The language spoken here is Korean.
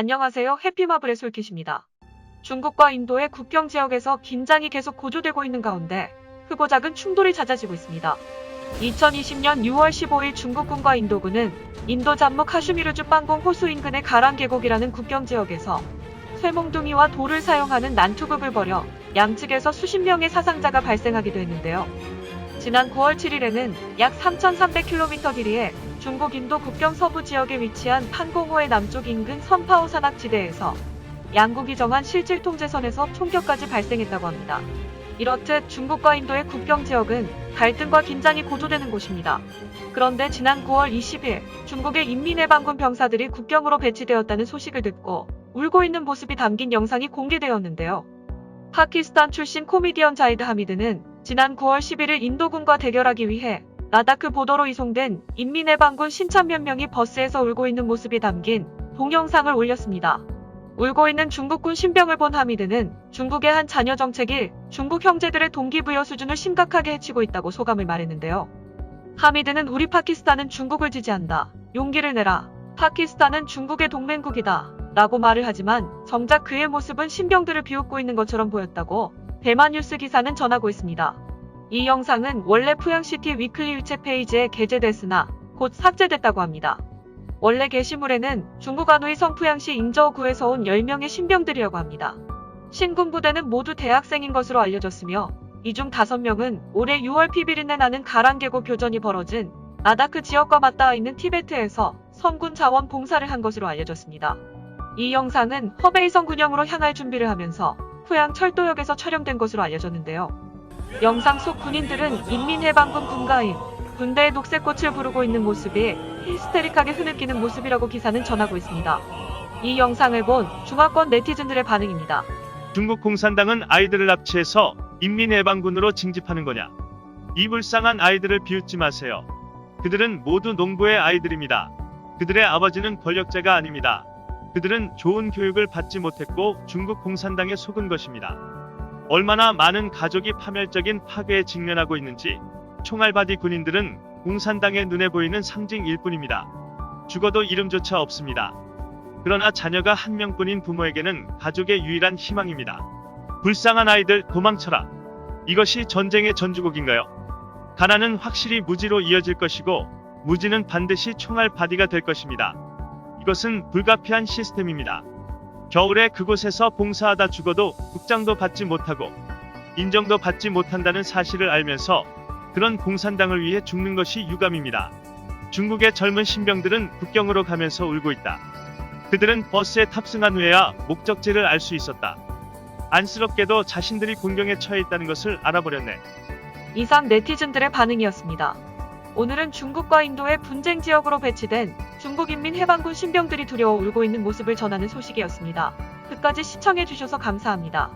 안녕하세요. 해피마블의 솔킷입니다. 중국과 인도의 국경 지역에서 긴장이 계속 고조되고 있는 가운데 크고 작은 충돌이 잦아지고 있습니다. 2020년 6월 15일 중국군과 인도군은 인도 잠무 카슈미르주 빵공 호수 인근의 가랑 계곡이라는 국경 지역에서 쇠몽둥이와 돌을 사용하는 난투극을 벌여 양측에서 수십 명의 사상자가 발생하기도 했는데요. 지난 9월 7일에는 약 3,300km 길이의 중국 인도 국경 서부 지역에 위치한 판공호의 남쪽 인근 선파오 산악지대에서 양국이 정한 실질 통제선에서 총격까지 발생했다고 합니다. 이렇듯 중국과 인도의 국경 지역은 갈등과 긴장이 고조되는 곳입니다. 그런데 지난 9월 20일 중국의 인민해방군 병사들이 국경으로 배치되었다는 소식을 듣고 울고 있는 모습이 담긴 영상이 공개되었는데요. 파키스탄 출신 코미디언 자이드 하미드는 지난 9월 11일 인도군과 대결하기 위해 라다크 보도로 이송된 인민해방군 신참몇 명이 버스에서 울고 있는 모습이 담긴 동영상을 올렸습니다. 울고 있는 중국군 신병을 본 하미드는 중국의 한 자녀 정책이 중국 형제들의 동기부여 수준을 심각하게 해치고 있다고 소감을 말했는데요. 하미드는 우리 파키스탄은 중국을 지지한다. 용기를 내라. 파키스탄은 중국의 동맹국이다. 라고 말을 하지만 정작 그의 모습은 신병들을 비웃고 있는 것처럼 보였다고 대만뉴스 기사는 전하고 있습니다. 이 영상은 원래 푸양시티 위클리 위챗 페이지에 게재됐으나 곧 삭제됐다고 합니다. 원래 게시물에는 중국 안후이 성푸양시 잉저우구에서 온 10명의 신병들이라고 합니다. 신군 부대는 모두 대학생인 것으로 알려졌으며 이 중 5명은 올해 6월 피비린내 나는 가랑계곡 교전이 벌어진 라다크 지역과 맞닿아 있는 티베트에서 선군 자원 봉사를 한 것으로 알려졌습니다. 이 영상은 허베이성 군영으로 향할 준비를 하면서 푸양 철도역에서 촬영된 것으로 알려졌는데요. 영상 속 군인들은 인민해방군 군가인 군대의 녹색꽃을 부르고 있는 모습이 히스테릭하게 흐느끼는 모습이라고 기사는 전하고 있습니다. 이 영상을 본 중화권 네티즌들의 반응입니다. 중국 공산당은 아이들을 납치해서 인민해방군으로 징집하는 거냐? 이 불쌍한 아이들을 비웃지 마세요. 그들은 모두 농부의 아이들입니다. 그들의 아버지는 권력자가 아닙니다. 그들은 좋은 교육을 받지 못했고 중국 공산당에 속은 것입니다. 얼마나 많은 가족이 파멸적인 파괴에 직면하고 있는지 총알바디 군인들은 공산당의 눈에 보이는 상징일 뿐입니다. 죽어도 이름조차 없습니다. 그러나 자녀가 한 명뿐인 부모에게는 가족의 유일한 희망입니다. 불쌍한 아이들 도망쳐라. 이것이 전쟁의 전주곡인가요? 가난은 확실히 무지로 이어질 것이고 무지는 반드시 총알바디가 될 것입니다. 이것은 불가피한 시스템입니다. 겨울에 그곳에서 봉사하다 죽어도 국장도 받지 못하고 인정도 받지 못한다는 사실을 알면서 그런 공산당을 위해 죽는 것이 유감입니다. 중국의 젊은 신병들은 국경으로 가면서 울고 있다. 그들은 버스에 탑승한 후에야 목적지를 알 수 있었다. 안쓰럽게도 자신들이 곤경에 처해 있다는 것을 알아버렸네. 이상 네티즌들의 반응이었습니다. 오늘은 중국과 인도의 분쟁 지역으로 배치된 중국인민해방군 신병들이 두려워 울고 있는 모습을 전하는 소식이었습니다. 끝까지 시청해주셔서 감사합니다.